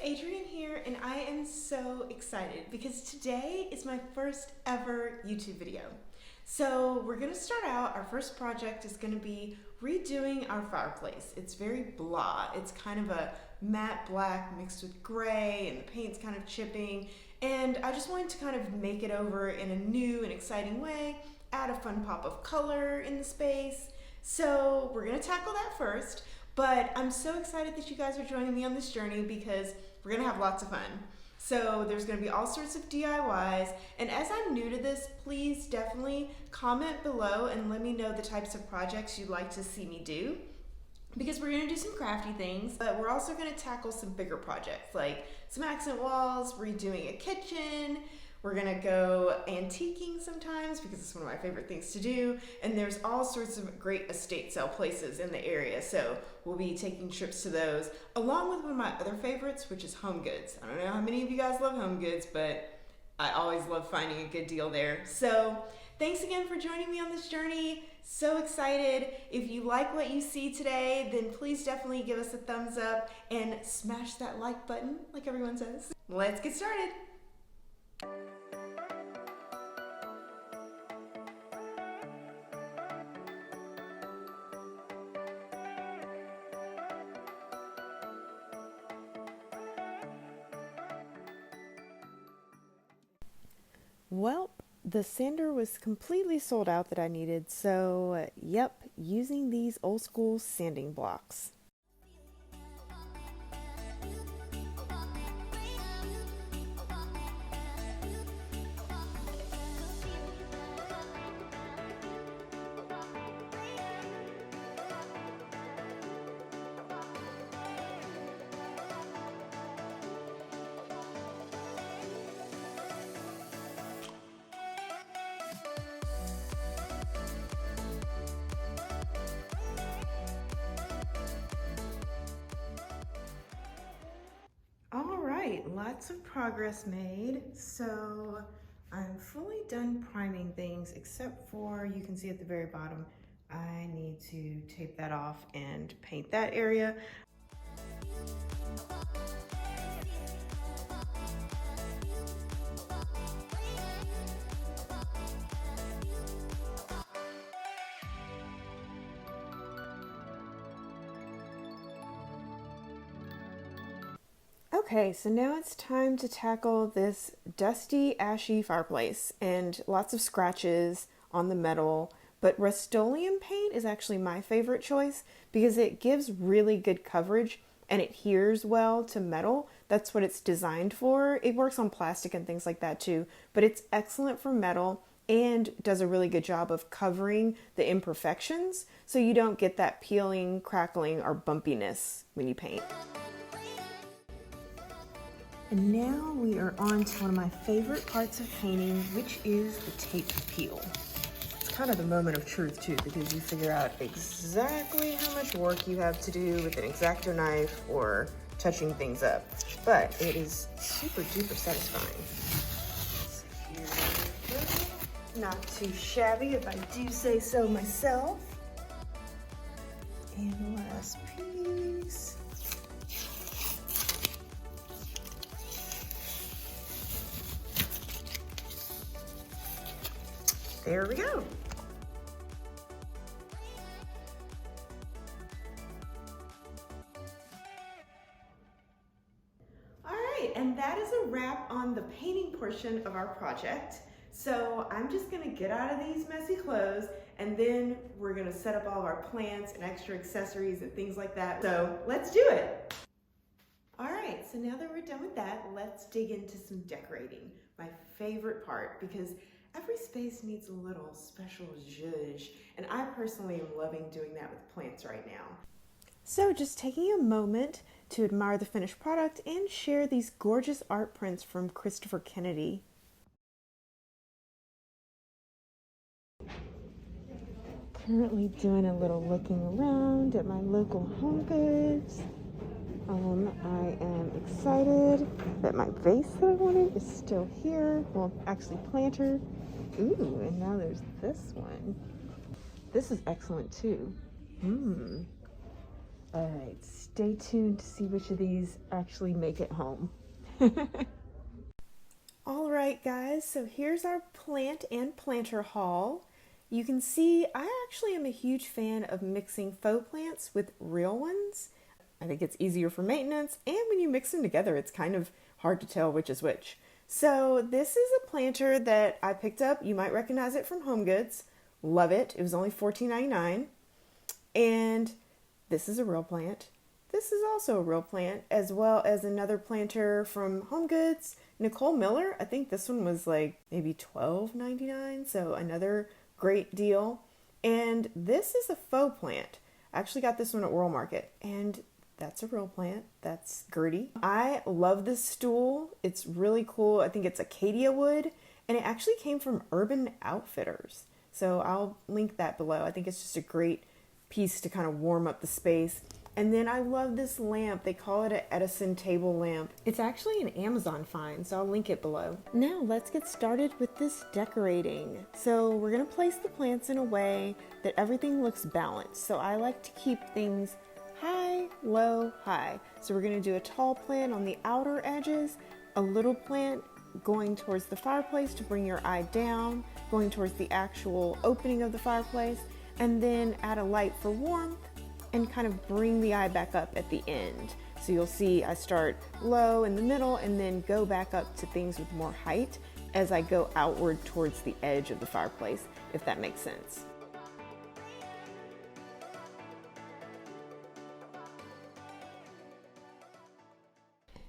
Adrienne here, and I am so excited because today is my first ever YouTube video. So we're gonna start out, our first project is gonna be redoing our fireplace. It's very blah, it's kind of a matte black mixed with gray and the paint's kind of chipping. And I just wanted to kind of make it over in a new and exciting way, add a fun pop of color in the space. So we're gonna tackle that first. But I'm so excited that you guys are joining me on this journey because we're gonna have lots of fun. So there's gonna be all sorts of DIYs, and as I'm new to this, please definitely comment below and let me know the types of projects you'd like to see me do, because we're gonna do some crafty things, but we're also gonna tackle some bigger projects like some accent walls, redoing a kitchen. We're gonna go antiquing sometimes because it's one of my favorite things to do, and there's all sorts of great estate sale places in the area, so we'll be taking trips to those, along with one of my other favorites, which is Home Goods. I don't know how many of you guys love Home Goods, but I always love finding a good deal there. So thanks again for joining me on this journey. So excited. If you like what you see today, then please definitely give us a thumbs up and smash that like button like everyone says. Let's get started. Well, the sander was completely sold out that I needed, so yep, using these old school sanding blocks. All right, lots of progress made. So I'm fully done priming things, except for, you can see at the very bottom, I need to tape that off and paint that area. Okay, so now it's time to tackle this dusty, ashy fireplace and lots of scratches on the metal, but Rust-Oleum paint is actually my favorite choice because it gives really good coverage and it adheres well to metal. That's what it's designed for. It works on plastic and things like that too, but it's excellent for metal and does a really good job of covering the imperfections so you don't get that peeling, crackling, or bumpiness when you paint. And now we are on to one of my favorite parts of painting, which is the tape peel. It's kind of the moment of truth too, because you figure out exactly how much work you have to do with an X-Acto knife or touching things up. But it is super duper satisfying. So here we go. Not too shabby if I do say so myself. And last piece. There we go. All right, and that is a wrap on the painting portion of our project. So I'm just gonna get out of these messy clothes and then we're gonna set up all of our plants and extra accessories and things like that. So let's do it. All right, so now that we're done with that, let's dig into some decorating, my favorite part, because every space needs a little special zhuzh, and I personally am loving doing that with plants right now. So just taking a moment to admire the finished product and share these gorgeous art prints from Christopher Kennedy. Currently doing a little looking around at my local Home Goods. I am excited that my vase that I wanted is still here. Well, actually planter. Ooh, and now there's this one. This is excellent too. All right, stay tuned to see which of these actually make it home. All right, guys, so here's our plant and planter haul. You can see I actually am a huge fan of mixing faux plants with real ones. I think it's easier for maintenance, and when you mix them together, it's kind of hard to tell which is which. So this is a planter that I picked up. You might recognize it from HomeGoods. Love it. It was only $14.99. And this is a real plant. This is also a real plant, as well as another planter from HomeGoods. Nicole Miller, I think this one was like maybe $12.99, so another great deal. And this is a faux plant. I actually got this one at World Market, and that's a real plant. That's Gertie. I love this stool. It's really cool. I think it's acacia wood, and it actually came from Urban Outfitters. So I'll link that below. I think it's just a great piece to kind of warm up the space. And then I love this lamp. They call it an Edison table lamp. It's actually an Amazon find, so I'll link it below. Now let's get started with this decorating. So we're gonna place the plants in a way that everything looks balanced. So I like to keep things high, low, high. So we're gonna do a tall plant on the outer edges, a little plant going towards the fireplace to bring your eye down, going towards the actual opening of the fireplace, and then add a light for warmth and kind of bring the eye back up at the end. So you'll see I start low in the middle and then go back up to things with more height as I go outward towards the edge of the fireplace, if that makes sense.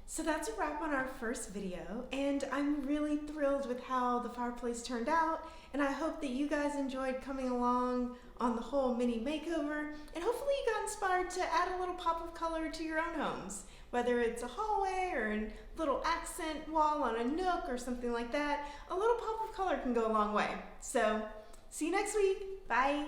So that's a wrap on our first video, and I'm really thrilled with how the fireplace turned out, and I hope that you guys enjoyed coming along on the whole mini makeover, and hopefully you got inspired to add a little pop of color to your own homes, whether it's a hallway or a little accent wall on a nook or something like that. A little pop of color can go a long way. So see you next week. Bye.